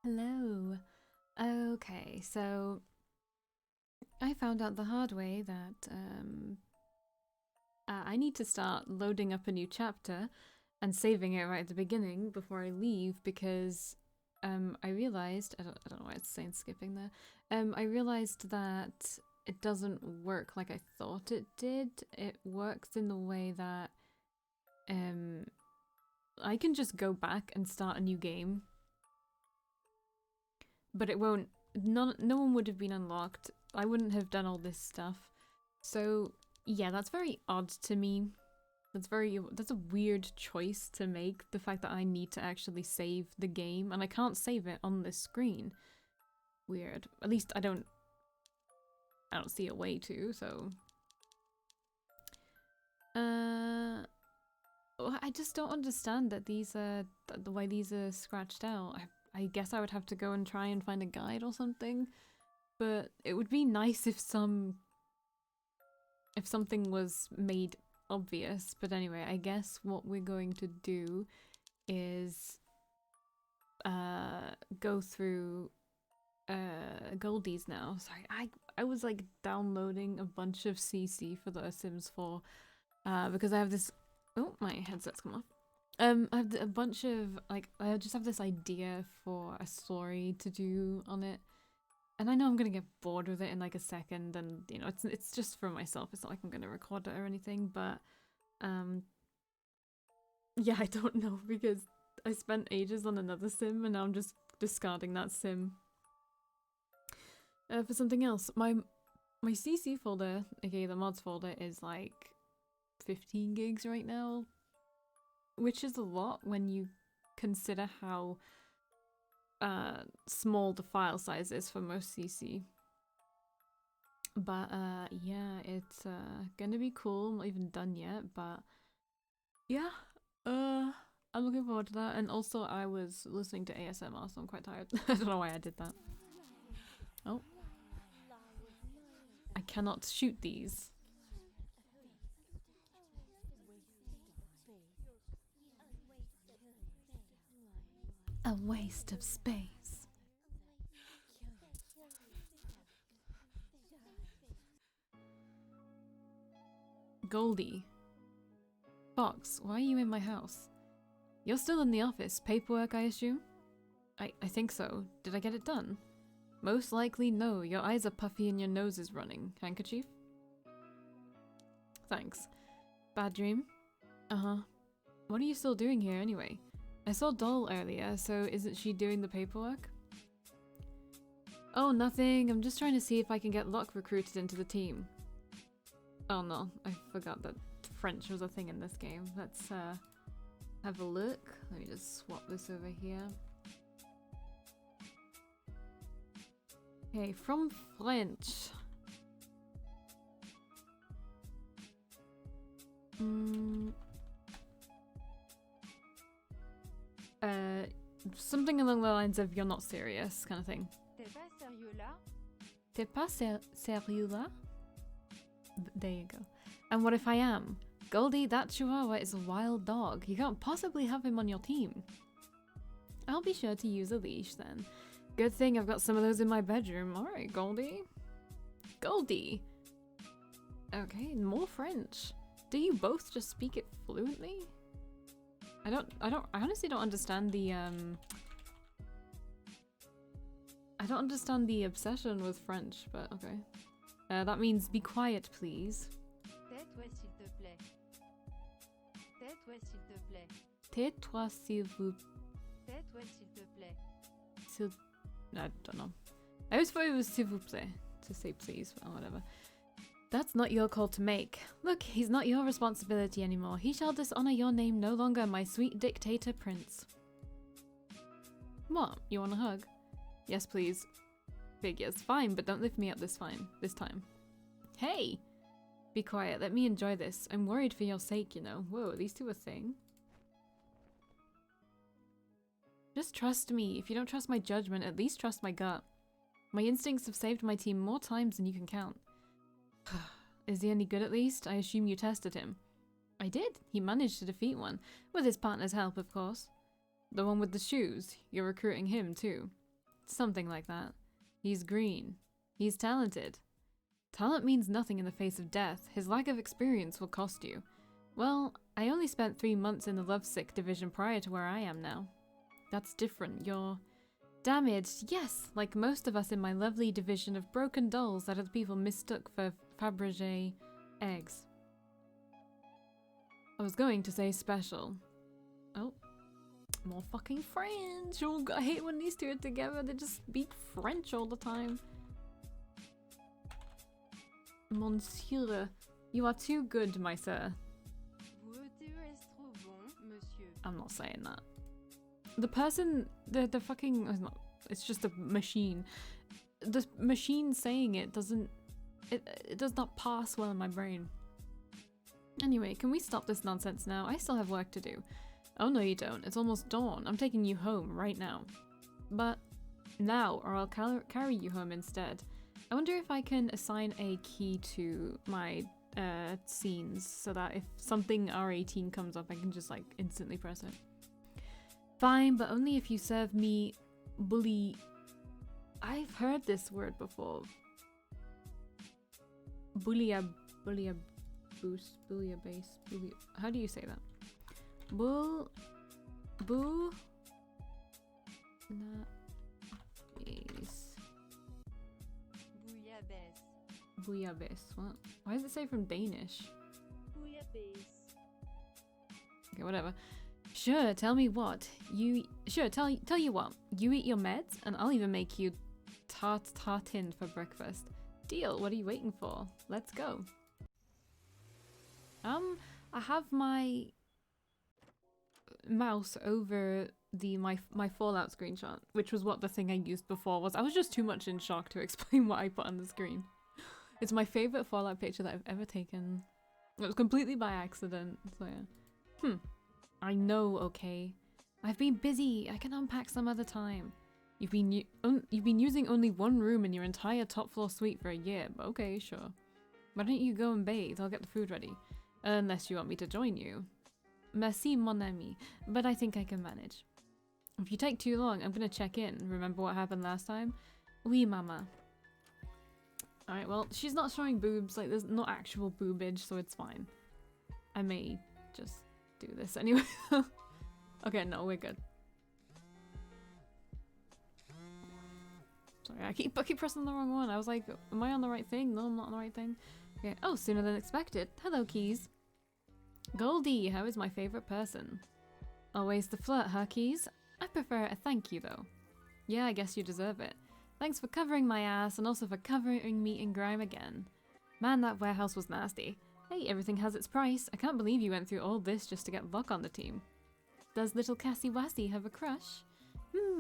Hello. Okay, so I found out the hard way that I need to start loading up a new chapter and saving it right at the beginning before I leave because I realized I don't know why it's saying skipping there. I realized that it doesn't work like I thought it did. It works in the way that I can just go back and start a new game, but it won't. No one would have been unlocked. I wouldn't have done all this stuff. So yeah, that's very odd to me. That's a weird choice to make, the fact that I need to actually save the game and I can't save it on this screen. Weird. At least I don't see a way to, so I just don't understand that these are the way these are scratched out. I guess I would have to go and try and find a guide or something, but it would be nice if something was made obvious. But anyway, I guess what we're going to do is go through Goldie's now. Sorry, I was like downloading a bunch of CC for the Sims 4 because I have this. Oh, my headset's come off. I have a bunch of like I just have this idea for a story to do on it. And I know I'm gonna get bored with it in like a second, and you know, it's just for myself. It's not like I'm gonna record it or anything, but yeah, I don't know because I spent ages on another sim and now I'm just discarding that sim for something else. My CC folder, aka the mods folder, is like 15 gigs right now, which is a lot when you consider how small the file size is for most CC. But yeah, it's gonna be cool. I'm not even done yet, but yeah, I'm looking forward to that. And also I was listening to ASMR, so I'm quite tired. I don't know why I did that. Oh, I cannot shoot these. A waste of space. Goldie. Fox, why are you in my house? You're still in the office. Paperwork, I assume? I think so. Did I get it done? Most likely no. Your eyes are puffy and your nose is running. Handkerchief? Thanks. Bad dream? Uh-huh. What are you still doing here anyway? I saw Doll earlier, so isn't she doing the paperwork? Oh, nothing. I'm just trying to see if I can get Locke recruited into the team. Oh no, I forgot that French was a thing in this game. Let's have a look. Let me just swap this over here. Okay, from French. Something along the lines of "you're not serious" kind of thing. T'es pas sérieux là? T'es pas sérieux là? There you go. And what if I am? Goldie, that chihuahua is a wild dog. You can't possibly have him on your team. I'll be sure to use a leash then. Good thing I've got some of those in my bedroom. Alright, Goldie. Goldie! Okay, more French. Do you both just speak it fluently? I honestly don't understand the, I don't understand the obsession with French, but okay. That means be quiet, please. Tais-toi s'il te plaît. Tais-toi s'il te plaît. Tais-toi s'il vous... Tais-toi s'il te plaît. S'il... I don't know. I always thought it was s'il vous plaît to say please, or whatever. That's not your call to make. Look, he's not your responsibility anymore. He shall dishonor your name no longer, my sweet dictator prince. What? You want a hug? Yes, please. Figures. Fine, but don't lift me up this time. Hey! Be quiet. Let me enjoy this. I'm worried for your sake, you know. Whoa, these two are a thing. Just trust me. If you don't trust my judgment, at least trust my gut. My instincts have saved my team more times than you can count. Is he any good at least? I assume you tested him. I did. He managed to defeat one. With his partner's help, of course. The one with the shoes. You're recruiting him, too. Something like that. He's green. He's talented. Talent means nothing in the face of death. His lack of experience will cost you. Well, I only spent 3 months in the lovesick division prior to where I am now. That's different. You're damaged, yes, like most of us in my lovely division of broken dolls that other people mistook for Fabergé eggs. I was going to say special. Oh, more fucking French. Oh, I hate when these two are together. They just speak French all the time. Monsieur, you are too good, my sir. I'm not saying that. The person, the fucking, it's just a machine. The machine saying it doesn't, it does not pass well in my brain. Anyway, can we stop this nonsense now? I still have work to do. Oh no you don't, it's almost dawn. I'm taking you home right now. But now, or I'll carry you home instead. I wonder if I can assign a key to my scenes so that if something R18 comes up I can just like instantly press it. Fine, but only if you serve me bully. I've heard this word before. Boost, base. How do you say that? Boo, na, base. Bouillabaisse. What? Why does it say from Danish? Bouillabaisse. Okay, whatever. Sure, tell me what. Tell you what. You eat your meds, and I'll even make you tartine for breakfast. Deal. What are you waiting for? Let's go. I have my mouse over my Fallout screenshot, which was what the thing I used before was. I was just too much in shock to explain what I put on the screen. It's my favorite Fallout picture that I've ever taken. It was completely by accident, so yeah. I know, okay. I've been busy. I can unpack some other time. You've been using only one room in your entire top floor suite for a year, but okay, sure. Why don't you go and bathe? I'll get the food ready. Unless you want me to join you. Merci, mon ami, but I think I can manage. If you take too long, I'm gonna check in. Remember what happened last time? Oui, mama. Alright, well, she's not showing boobs, like there's not actual boobage, so it's fine. I may just do this anyway. Okay, no, we're good. Sorry, I keep pressing the wrong one. I was like, am I on the right thing? No, I'm not on the right thing. Okay. Oh, sooner than expected. Hello, Keys. Goldie, how is my favorite person? Always the flirt, huh, Keys? I prefer a thank you, though. Yeah, I guess you deserve it. Thanks for covering my ass and also for covering me in grime again. Man, that warehouse was nasty. Hey, everything has its price. I can't believe you went through all this just to get Luck on the team. Does little Cassie Wassy have a crush?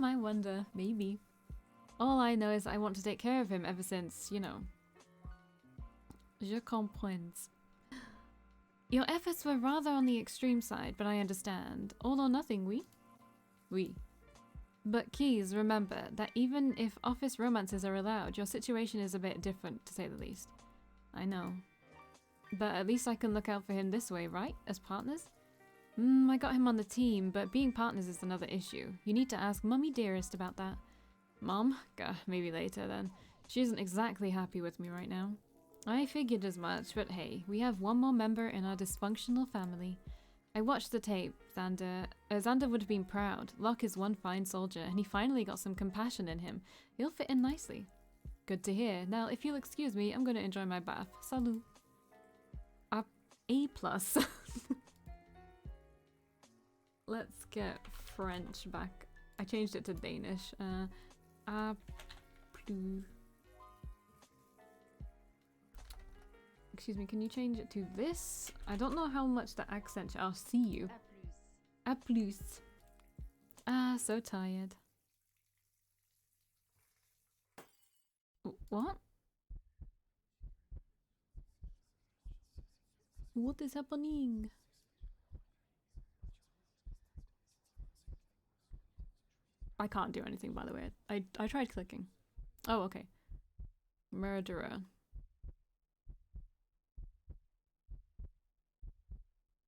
I wonder. Maybe. All I know is I want to take care of him ever since, you know. Je comprends. Your efforts were rather on the extreme side, but I understand. All or nothing, oui? Oui. But Keys, remember that even if office romances are allowed, your situation is a bit different, to say the least. I know. But at least I can look out for him this way, right? As partners? I got him on the team, but being partners is another issue. You need to ask Mummy Dearest about that. Mom? Gah, maybe later then. She isn't exactly happy with me right now. I figured as much, but hey, we have one more member in our dysfunctional family. I watched the tape, Xander. Xander would have been proud. Locke is one fine soldier, and he finally got some compassion in him. He'll fit in nicely. Good to hear. Now, if you'll excuse me, I'm going to enjoy my bath. Salut. A+. Let's get French back. I changed it to Danish. Excuse me, can you change it to this? I don't know how much the accent. I'll see you. A plus. Ah, so tired. What? What is happening? I can't do anything, by the way. I tried clicking. Oh, okay. Murderer.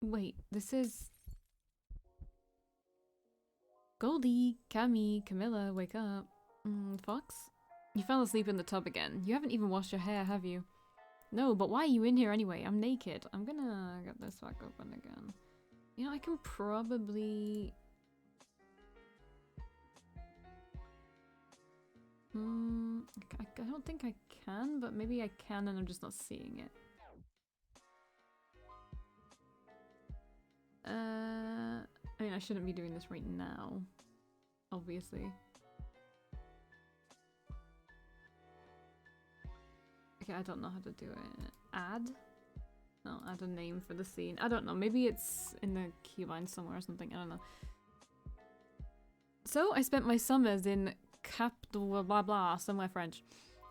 Wait, this is... Goldie, Cammy, Camilla, wake up. Fox? You fell asleep in the tub again. You haven't even washed your hair, have you? No, but why are you in here anyway? I'm naked. I'm gonna get this back open again. You know, I can probably... I don't think I can, but maybe I can and I'm just not seeing it. I mean, I shouldn't be doing this right now, obviously. Okay, I don't know how to do it. Add? No, add a name for the scene. I don't know, maybe it's in the keyline somewhere or something, I don't know. So, I spent my summers in Cap de blah blah blah, somewhere French.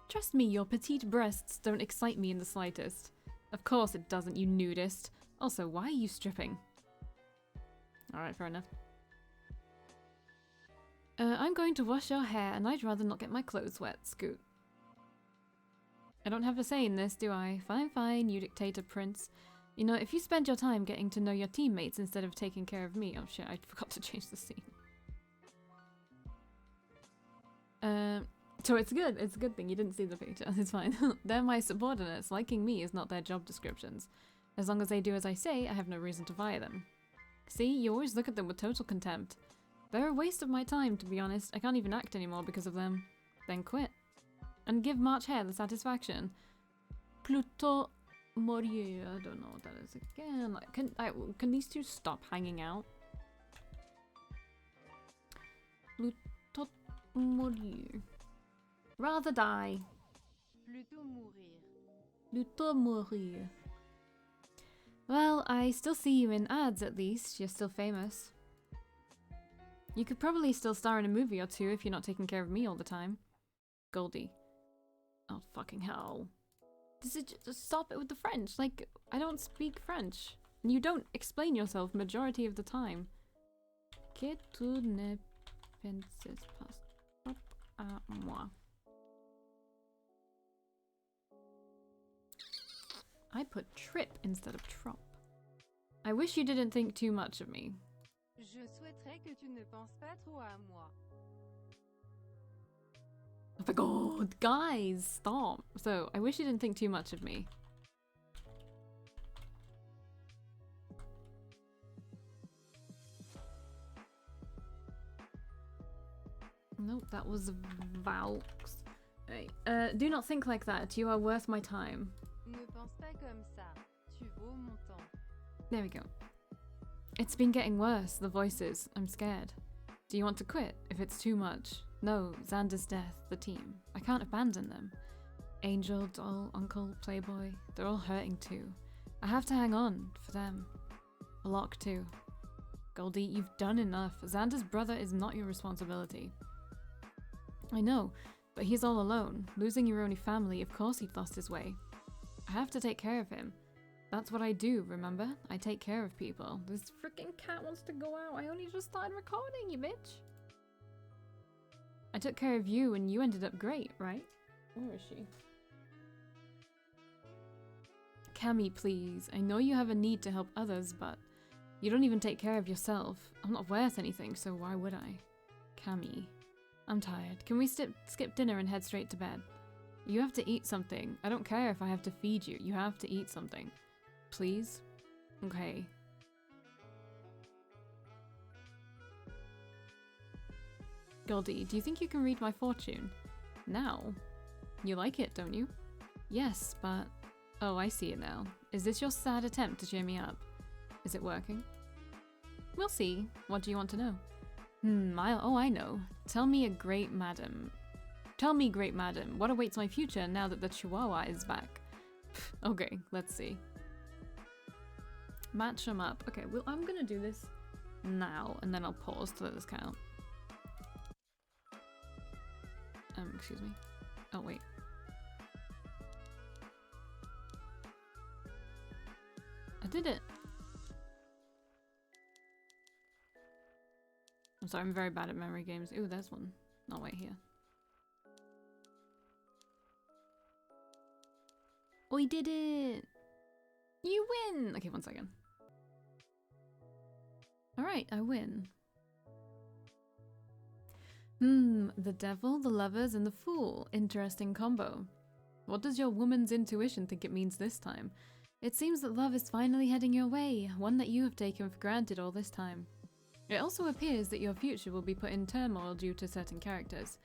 Trust me, your petite breasts don't excite me in the slightest. Of course it doesn't, you nudist. Also, why are you stripping? Alright, fair enough. I'm going to wash your hair and I'd rather not get my clothes wet, Scoot. I don't have a say in this, do I? Fine, fine, you dictator prince. You know, if you spend your time getting to know your teammates instead of taking care of me... Oh shit, I forgot to change the scene. So it's good. It's a good thing you didn't see the picture. It's fine. They're my subordinates. Liking me is not their job descriptions. As long as they do as I say, I have no reason to fire them. See, you always look at them with total contempt. They're a waste of my time, to be honest. I can't even act anymore because of them. Then quit. And give March Hare the satisfaction. Plutôt mourir. I don't know what that is again. Can these two stop hanging out? Plutôt mourir. Rather die. Plutôt mourir. Plutôt mourir. Well, I still see you in ads at least. You're still famous. You could probably still star in a movie or two if you're not taking care of me all the time. Goldie. Oh, fucking hell. Just stop it with the French. Like, I don't speak French. And you don't explain yourself majority of the time. Que tu ne penses pas trop à moi. I put trip instead of trop. I wish you didn't think too much of me. Je souhaiterais que tu ne penses pas trop à moi. Oh my god, guys, stop. So, I wish you didn't think too much of me. Nope, that was Valks. Right. Do not think like that. You are worth my time. Ne pense pas comme ça. Tu vaux mon temps. There we go. It's been getting worse, the voices. I'm scared. Do you want to quit if it's too much? No, Xander's death, the team. I can't abandon them. Angel, Doll, Uncle, Playboy, they're all hurting too. I have to hang on for them. Locke too. Goldie, you've done enough. Xander's brother is not your responsibility. I know, but he's all alone. Losing your only family, of course he'd lost his way. I have to take care of him. That's what I do, remember? I take care of people. This freaking cat wants to go out. I only just started recording, you bitch. I took care of you and you ended up great, right? Where is she? Cammy, please. I know you have a need to help others, but you don't even take care of yourself. I'm not worth anything, so why would I? Cammy. I'm tired. Can we skip dinner and head straight to bed? You have to eat something. I don't care if I have to feed you. You have to eat something. Please? Okay. Goldie, do you think you can read my fortune? Now? You like it, don't you? Yes, but... Oh, I see it now. Is this your sad attempt to cheer me up? Is it working? We'll see. What do you want to know? I know. Tell me, great madam, what awaits my future now that the Chihuahua is back? Okay, let's see. Match them up. Okay, well, I'm gonna do this now, and then I'll pause to let this count. Excuse me. Oh, wait. I did it! I'm sorry, I'm very bad at memory games. Ooh, there's one. Oh, wait, here. We did it! You win! Okay, 1 second. Alright, I win. The devil, the lovers, and the fool. Interesting combo. What does your woman's intuition think it means this time? It seems that love is finally heading your way, one that you have taken for granted all this time. It also appears that your future will be put in turmoil due to certain characters.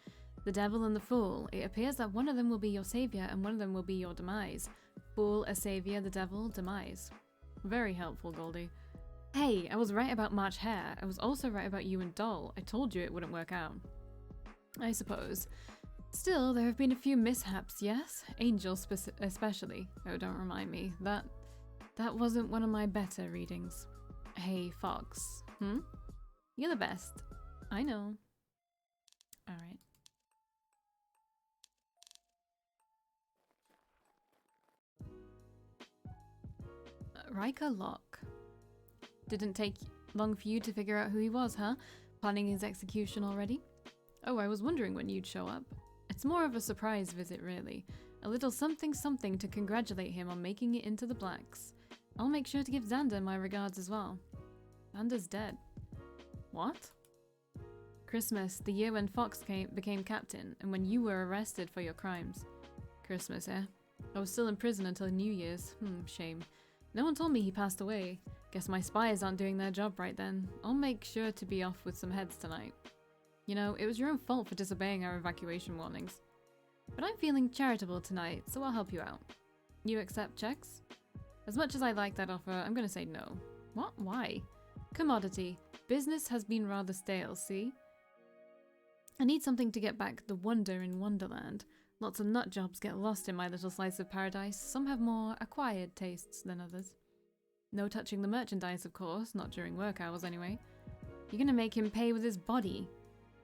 The devil and the fool. It appears that one of them will be your savior and one of them will be your demise. Fool, a savior, the devil, demise. Very helpful, Goldie. Hey, I was right about March Hare. I was also right about you and Doll. I told you it wouldn't work out. I suppose. Still, there have been a few mishaps, yes? Angel especially. Oh, don't remind me. That wasn't one of my better readings. Hey, Fox. You're the best. I know. Alright. Riker Locke. Didn't take long for you to figure out who he was, huh? Planning his execution already? Oh, I was wondering when you'd show up. It's more of a surprise visit, really. A little something something to congratulate him on making it into the Blacks. I'll make sure to give Xander my regards as well. Xander's dead. What? Christmas, the year when Fox became captain, and when you were arrested for your crimes. Christmas, eh? I was still in prison until New Year's. Shame. No one told me he passed away. Guess my spies aren't doing their job right then. I'll make sure to be off with some heads tonight. You know, it was your own fault for disobeying our evacuation warnings. But I'm feeling charitable tonight, so I'll help you out. You accept checks? As much as I like that offer, I'm gonna say no. What? Why? Commodity. Business has been rather stale, see? I need something to get back the wonder in Wonderland. Lots of nut jobs get lost in my little slice of paradise. Some have more acquired tastes than others. No touching the merchandise, of course, not during work hours anyway. You're gonna make him pay with his body.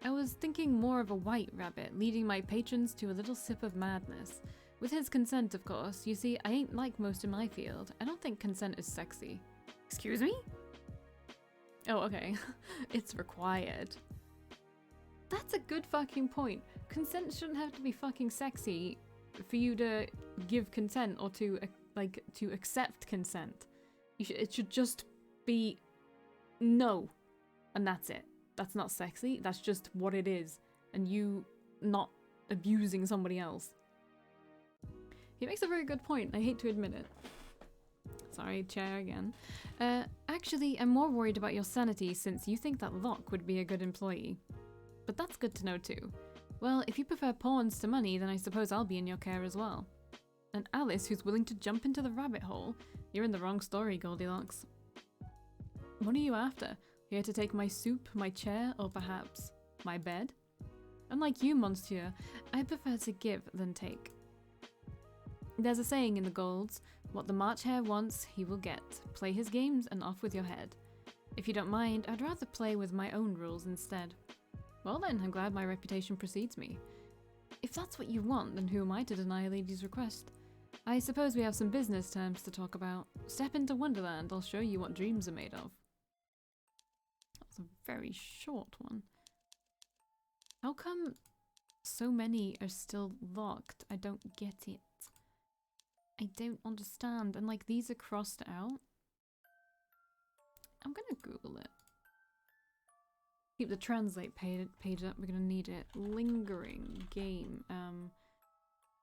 I was thinking more of a white rabbit, leading my patrons to a little sip of madness. With his consent, of course. You see, I ain't like most in my field. I don't think consent is sexy. Excuse me? Oh, okay. It's required. That's a good fucking point. Consent shouldn't have to be fucking sexy for you to give consent or to accept consent. It should just be no, and that's it. That's not sexy. That's just what it is, and you not abusing somebody else. He makes a very good point. I hate to admit it. Sorry, chair again. Actually, I'm more worried about your sanity since you think that Locke would be a good employee. But that's good to know too. Well, if you prefer pawns to money, then I suppose I'll be in your care as well. And Alice, who's willing to jump into the rabbit hole? You're in the wrong story, Goldilocks. What are you after? Here to take my soup, my chair, or perhaps my bed? Unlike you, monsieur, I prefer to give than take. There's a saying in the Golds, what the March Hare wants, he will get. Play his games and off with your head. If you don't mind, I'd rather play with my own rules instead. Well then, I'm glad my reputation precedes me. If that's what you want, then who am I to deny a lady's request? I suppose we have some business terms to talk about. Step into Wonderland, I'll show you what dreams are made of. That's a very short one. How come so many are still locked? I don't get it. I don't understand. And like these are crossed out. I'm gonna Google it. Keep the translate page up, we're gonna need it. Lingering game.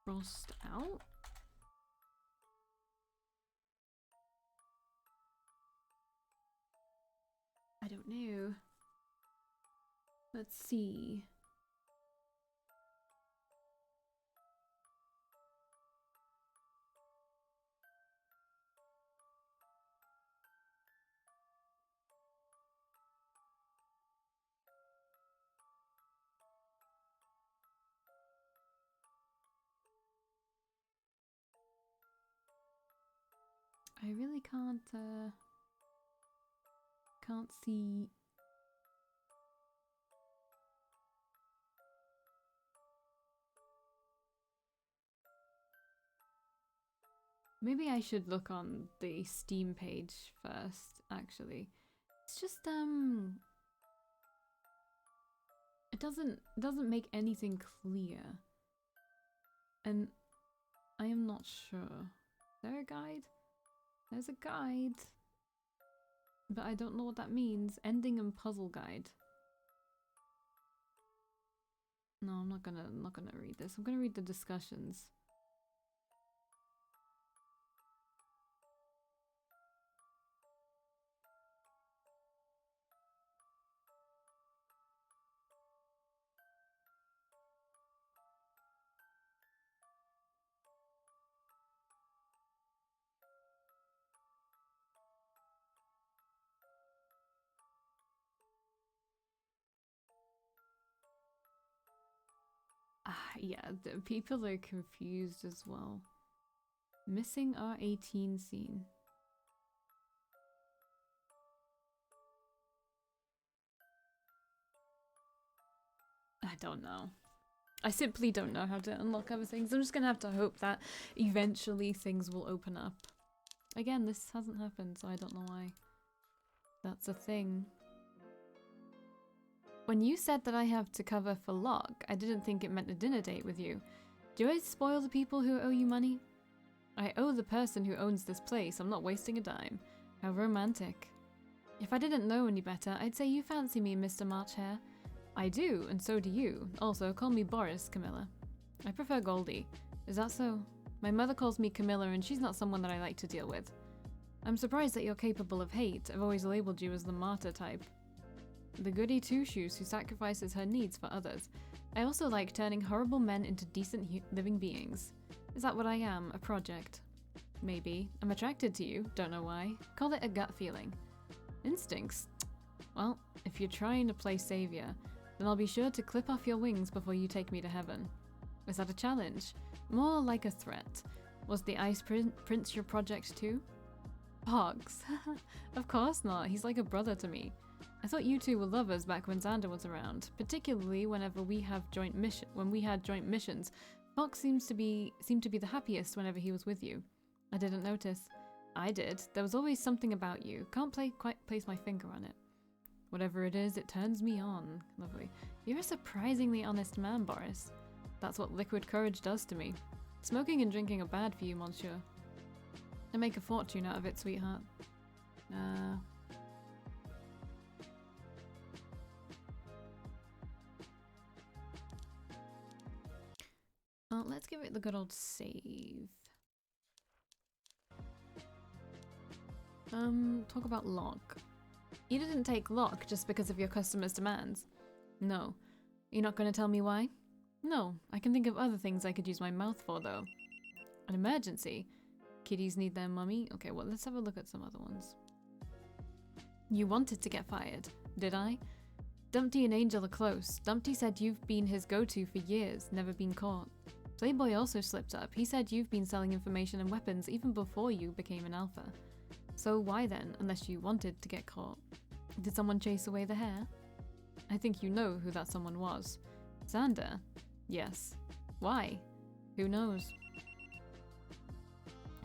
Crossed out? I don't know. Let's see. I really can't see. Maybe I should look on the Steam page first, actually. It's just it doesn't make anything clear. And I am not sure. Is there a guide? There's a guide. But I don't know what that means. Ending and puzzle guide. No, I'm not gonna read this. I'm gonna read the discussions. Yeah, the people are confused as well. Missing R18 scene. I don't know. I simply don't know how to unlock other things. I'm just gonna have to hope that eventually things will open up. Again, this hasn't happened, so I don't know why. That's a thing. When you said that I have to cover for Locke, I didn't think it meant a dinner date with you. Do I spoil the people who owe you money? I owe the person who owns this place. I'm not wasting a dime. How romantic. If I didn't know any better, I'd say you fancy me, Mr. Marchhare. I do, and so do you. Also, call me Boris, Camilla. I prefer Goldie. Is that so? My mother calls me Camilla, and she's not someone that I like to deal with. I'm surprised that you're capable of hate. I've always labeled you as the martyr type. The goody two-shoes who sacrifices her needs for others. I also like turning horrible men into decent living beings. Is that what I am? A project? Maybe. I'm attracted to you. Don't know why. Call it a gut feeling. Instincts? Well, if you're trying to play savior, then I'll be sure to clip off your wings before you take me to heaven. Is that a challenge? More like a threat. Was the Ice Prince your project too? Pogs. Of course not. He's like a brother to me. I thought you two were lovers back when Xander was around, particularly whenever we had joint missions. Fox seemed to be the happiest whenever he was with you. I didn't notice. I did. There was always something about you. Can't quite place my finger on it. Whatever it is, it turns me on. Lovely. You're a surprisingly honest man, Boris. That's what liquid courage does to me. Smoking and drinking are bad for you, monsieur. I make a fortune out of it, sweetheart. Well, let's give it the good old save. Talk about Locke. You didn't take Locke just because of your customer's demands. No. You're not going to tell me why? No. I can think of other things I could use my mouth for, though. An emergency. Kiddies need their mummy. Okay, well, let's have a look at some other ones. You wanted to get fired, did I? Dumpty and Angel are close. Dumpty said you've been his go-to for years, never been caught. Playboy also slipped up. He said you've been selling information and weapons even before you became an alpha. So why then, unless you wanted to get caught? Did someone chase away the hair? I think you know who that someone was. Xander? Yes. Why? Who knows?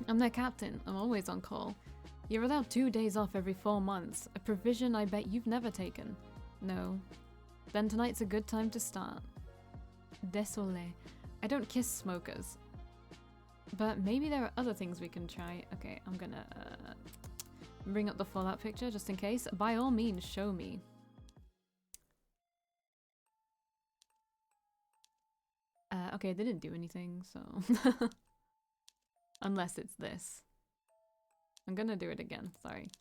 I'm their captain. I'm always on call. You're allowed 2 days off every 4 months, a provision I bet you've never taken. No. Then tonight's a good time to start. Désolé. I don't kiss smokers. But maybe there are other things we can try. Okay, I'm gonna bring up the Fallout picture just in case. By all means, show me. Okay, they didn't do anything, so... Unless it's this. I'm gonna do it again, sorry.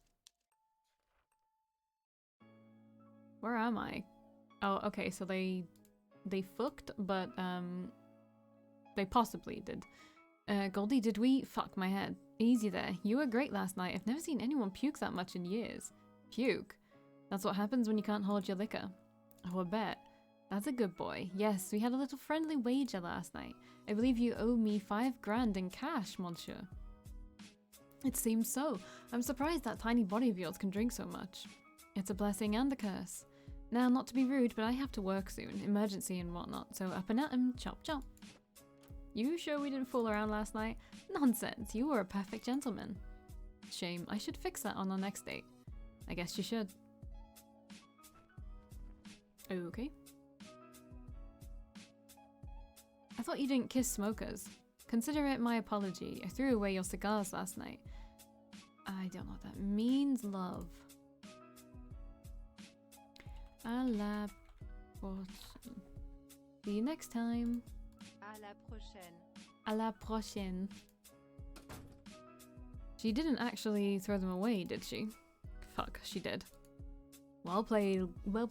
Where am I? Oh, okay, so they fucked, but they possibly did. Goldie, did we? Fuck my head. Easy there. You were great last night. I've never seen anyone puke that much in years. Puke? That's what happens when you can't hold your liquor. Oh, I bet. That's a good boy. Yes, we had a little friendly wager last night. I believe you owe me 5 grand in cash, monsieur. It seems so. I'm surprised that tiny body of yours can drink so much. It's a blessing and a curse. Now, not to be rude, but I have to work soon. Emergency and whatnot, so up and at 'em. Chop chop. You sure we didn't fool around last night? Nonsense, you were a perfect gentleman. Shame, I should fix that on our next date. I guess you should. Okay. I thought you didn't kiss smokers. Consider it my apology. I threw away your cigars last night. I don't know what that means, love. A la portion. See you next time. À la prochaine. À la prochaine. She didn't actually throw them away, did she? Fuck, she did. Well played, well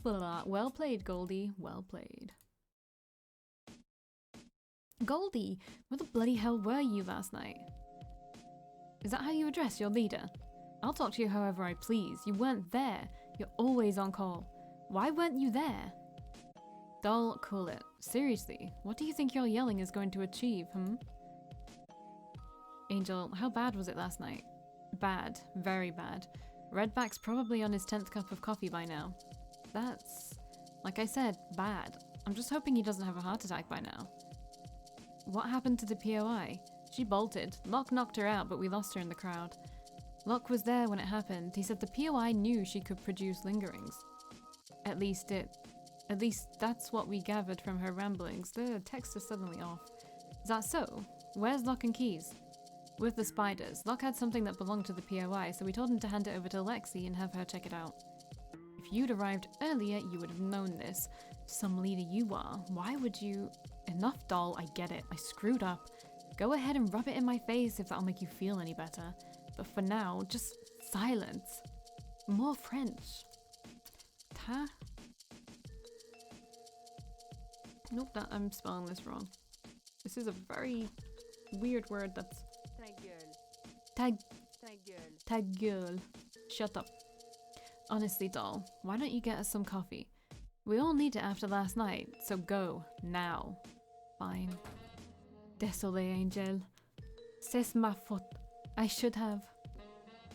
played, Goldie. Well played. Goldie, where the bloody hell were you last night? Is that how you address your leader? I'll talk to you however I please. You weren't there. You're always on call. Why weren't you there? Doll, cool it. Seriously, what do you think your yelling is going to achieve, Angel, how bad was it last night? Bad. Very bad. Redback's probably on his 10th cup of coffee by now. That's, like I said, bad. I'm just hoping he doesn't have a heart attack by now. What happened to the POI? She bolted. Locke knocked her out, but we lost her in the crowd. Locke was there when it happened. He said the POI knew she could produce lingerings. At least that's what we gathered from her ramblings. The text is suddenly off. Is that so? Where's Locke and Keys? With the spiders. Locke had something that belonged to the POI, so we told him to hand it over to Lexi and have her check it out. If you'd arrived earlier, you would have known this. Some leader you are. Why would you... Enough, doll. I get it. I screwed up. Go ahead and rub it in my face if that'll make you feel any better. But for now, just silence. More French. Ta? Nope, I'm spelling this wrong. This is a very weird word that's... Ta gueule. Ta gueule. Shut up. Honestly, doll, why don't you get us some coffee? We all need it after last night, so go, now. Fine. Désolé, Angel. C'est ma faute. I should have.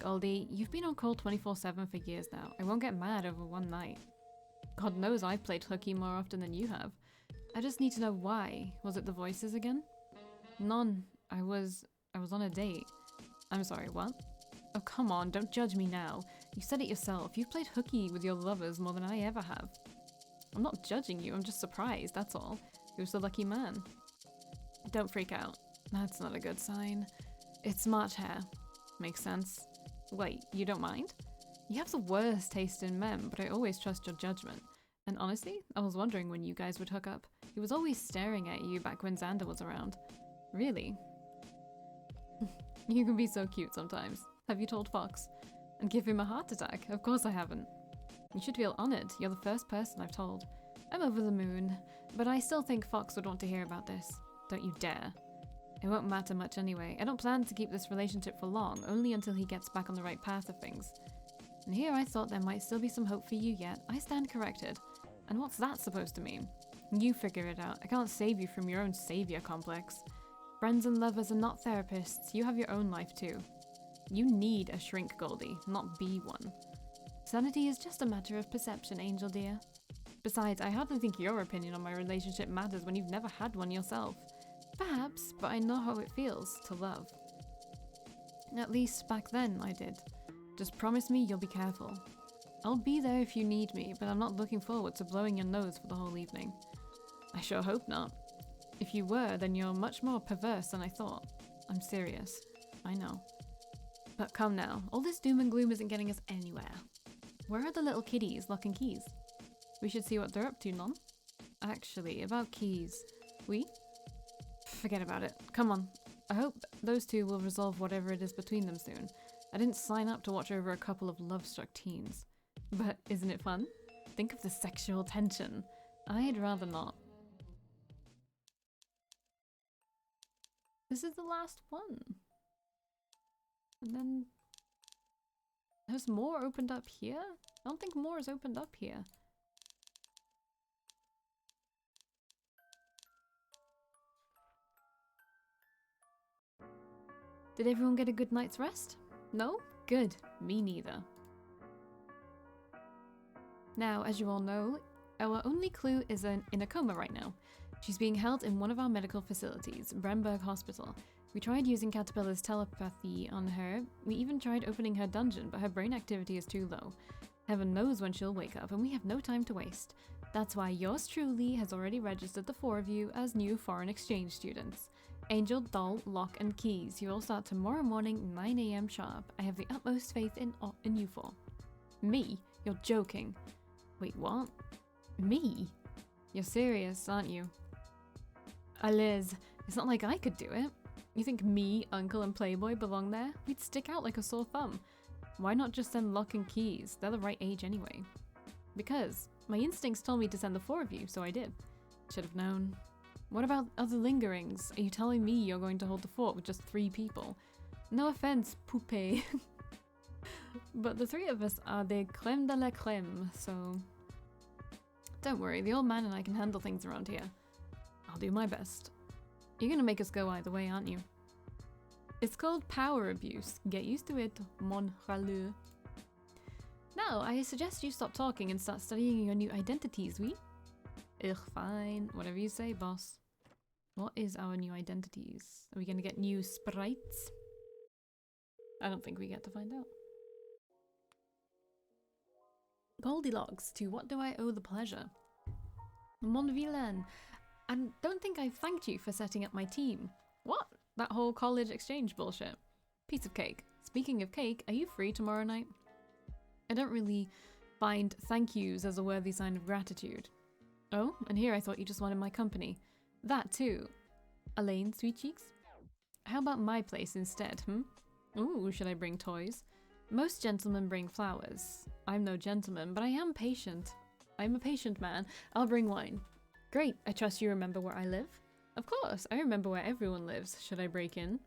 Goldie, you've been on call 24/7 for years now. I won't get mad over one night. God knows I've played hooky more often than you have. I just need to know why. Was it the voices again? None. I was on a date. I'm sorry, what? Oh, come on, don't judge me now. You said it yourself. You've played hooky with your lovers more than I ever have. I'm not judging you, I'm just surprised, that's all. You're the lucky man. Don't freak out. That's not a good sign. It's smart hair. Makes sense. Wait, you don't mind? You have the worst taste in men, but I always trust your judgment. And honestly, I was wondering when you guys would hook up. He was always staring at you back when Xander was around. Really? You can be so cute sometimes. Have you told Fox? And give him a heart attack? Of course I haven't. You should feel honored. You're the first person I've told. I'm over the moon, but I still think Fox would want to hear about this. Don't you dare. It won't matter much anyway. I don't plan to keep this relationship for long, only until he gets back on the right path of things. And here I thought there might still be some hope for you yet. I stand corrected. And what's that supposed to mean? You figure it out. I can't save you from your own savior complex. Friends and lovers are not therapists. You have your own life too. You need a shrink, Goldie, not be one. Sanity is just a matter of perception, Angel dear. Besides, I hardly think your opinion on my relationship matters when you've never had one yourself. Perhaps, but I know how it feels to love. At least back then I did. Just promise me you'll be careful. I'll be there if you need me, but I'm not looking forward to blowing your nose for the whole evening. I sure hope not. If you were, then you're much more perverse than I thought. I'm serious. I know. But come now, all this doom and gloom isn't getting us anywhere. Where are the little kiddies, Locke and Keys? We should see what they're up to, non? Actually, about Keys. We? Forget about it. Come on. I hope those two will resolve whatever it is between them soon. I didn't sign up to watch over a couple of love-struck teens. But isn't it fun? Think of the sexual tension. I'd rather not. This is the last one. And then... Has more opened up here? I don't think more has opened up here. Did everyone get a good night's rest? No? Good. Me neither. Now, as you all know, our only clue is in a coma right now. She's being held in one of our medical facilities, Bremberg Hospital. We tried using Caterpillar's telepathy on her. We even tried opening her dungeon, but her brain activity is too low. Heaven knows when she'll wake up, and we have no time to waste. That's why yours truly has already registered the four of you as new foreign exchange students. Angel, Doll, Locke, and Keys. You all start tomorrow morning, 9 AM sharp. I have the utmost faith in you four. Me? You're joking. Wait, what? Me? You're serious, aren't you? Aliz, it's not like I could do it. You think me, Uncle, and Playboy belong there? We'd stick out like a sore thumb. Why not just send Locke and Keys? They're the right age anyway. Because my instincts told me to send the 4 of you, so I did. Should have known. What about other lingerings? Are you telling me you're going to hold the fort with just 3 people? No offense, poupée. But the 3 of us are the crème de la crème, so... Don't worry, the old man and I can handle things around here. I'll do my best. You're gonna make us go either way, aren't you? It's called power abuse. Get used to it, mon râleux. Now, I suggest you stop talking and start studying your new identities, oui? Ugh, fine. Whatever you say, boss. What is our new identities? Are we gonna get new sprites? I don't think we get to find out. Goldilocks, to what do I owe the pleasure? Mon vilain, I don't think I've thanked you for setting up my team. What? That whole college exchange bullshit. Piece of cake. Speaking of cake, are you free tomorrow night? I don't really find thank yous as a worthy sign of gratitude. Oh, and here I thought you just wanted my company. That too. Elaine, sweet cheeks? How about my place instead, Ooh, should I bring toys? Most gentlemen bring flowers. I'm no gentleman, but I am patient. I'm a patient man. I'll bring wine. Great, I trust you remember where I live? Of course, I remember where everyone lives. Should I break in?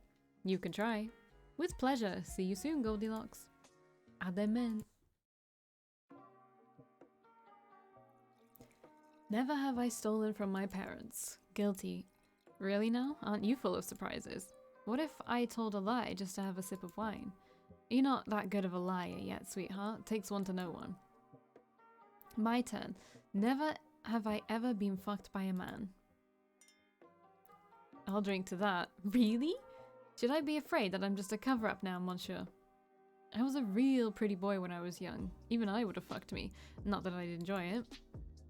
You can try. With pleasure. See you soon, Goldilocks. Ademen. Never have I stolen from my parents. Guilty. Really now? Aren't you full of surprises? What if I told a lie just to have a sip of wine? You're not that good of a liar yet, sweetheart. Takes one to know one. My turn. Never have I ever been fucked by a man. I'll drink to that. Really? Should I be afraid that I'm just a cover-up now, monsieur? I was a real pretty boy when I was young. Even I would have fucked me. Not that I'd enjoy it.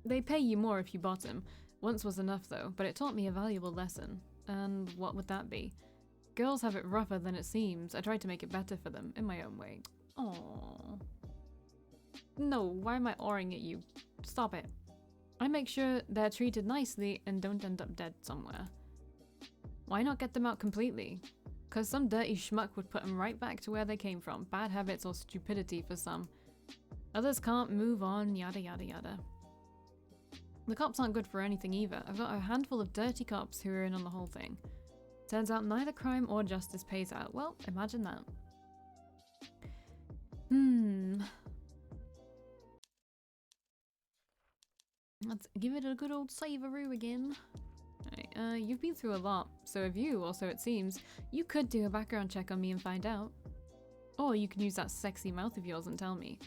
They pay you more if you bottom. Once was enough though, but it taught me a valuable lesson. And what would that be? Girls have it rougher than it seems. I tried to make it better for them, in my own way. Aww. No, why am I awing at you? Stop it. I make sure they're treated nicely and don't end up dead somewhere. Why not get them out completely? Cause some dirty schmuck would put them right back to where they came from. Bad habits or stupidity for some. Others can't move on, yada yada yada. The cops aren't good for anything either. I've got a handful of dirty cops who are in on the whole thing. Turns out neither crime or justice pays out. Well, imagine that. Let's give it a good old save-a-roo again. Right, you've been through a lot, so have you, or so it seems. You could do a background check on me and find out. Or you can use that sexy mouth of yours and tell me.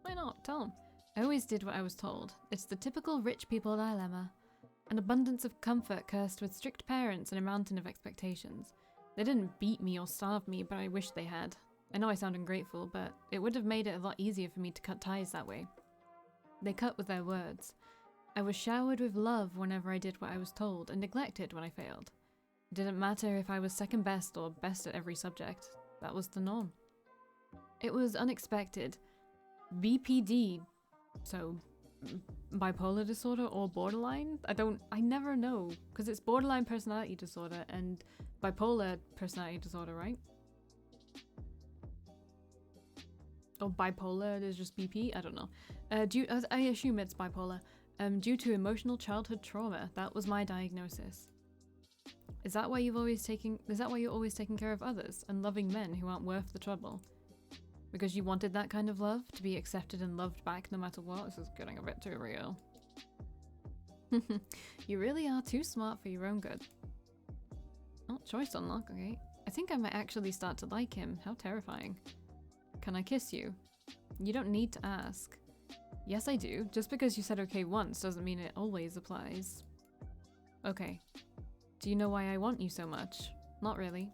Why not? Tell him. I always did what I was told. It's the typical rich people dilemma. An abundance of comfort cursed with strict parents and a mountain of expectations. They didn't beat me or starve me, but I wish they had. I know I sound ungrateful, but it would have made it a lot easier for me to cut ties that way. They cut with their words. I was showered with love whenever I did what I was told, and neglected when I failed. It didn't matter if I was second best or best at every subject. That was the norm. It was unexpected. BPD, so bipolar disorder or borderline? I never know, because it's borderline personality disorder and bipolar personality disorder, right? Or bipolar is just BP? I don't know. I assume it's bipolar. Due to emotional childhood trauma. That was my diagnosis. Is that why you're always taking care of others and loving men who aren't worth the trouble? Because you wanted that kind of love, to be accepted and loved back no matter what? This is getting a bit too real. You really are too smart for your own good. Oh, choice unlock, okay. I think I might actually start to like him. How terrifying. Can I kiss you? You don't need to ask. Yes, I do. Just because you said okay once doesn't mean it always applies. Okay. Do you know why I want you so much? Not really.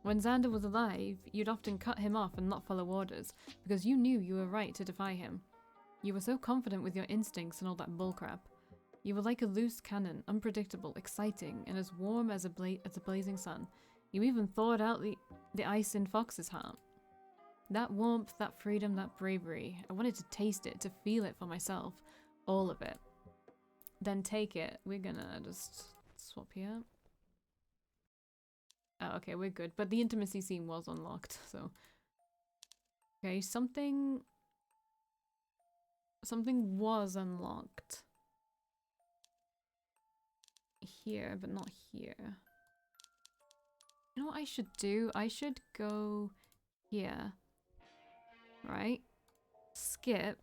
When Xander was alive, you'd often cut him off and not follow orders, because you knew you were right to defy him. You were so confident with your instincts and all that bullcrap. You were like a loose cannon, unpredictable, exciting, and as warm as a blazing sun. You even thawed out the ice in Fox's heart. That warmth, that freedom, that bravery. I wanted to taste it, to feel it for myself. All of it. Then take it. We're gonna just swap here. Oh, okay, we're good. But the intimacy scene was unlocked, so... Okay, something was unlocked. Here, but not here. You know what I should do? I should go here. Right? Skip.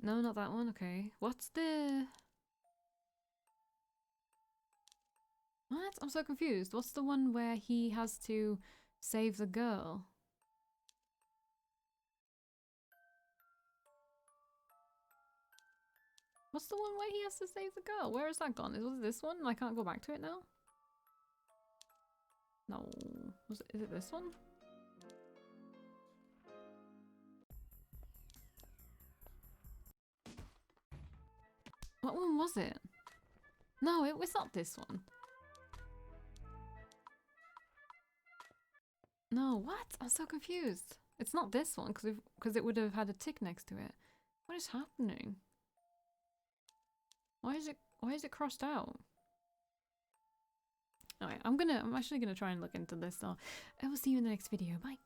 No, not that one. Okay. What's the... What? I'm so confused. What's the one where he has to save the girl? What's the one where he has to save the girl? Where is that gone? Was it this one? I can't go back to it now? No. Is it this one? What one was it? No, it was not this one. No, what? I'm so confused. It's not this one because it would have had a tick next to it. What is happening? Why is it crossed out? Alright, I'm actually gonna try and look into this, so I will see you in the next video. Bye.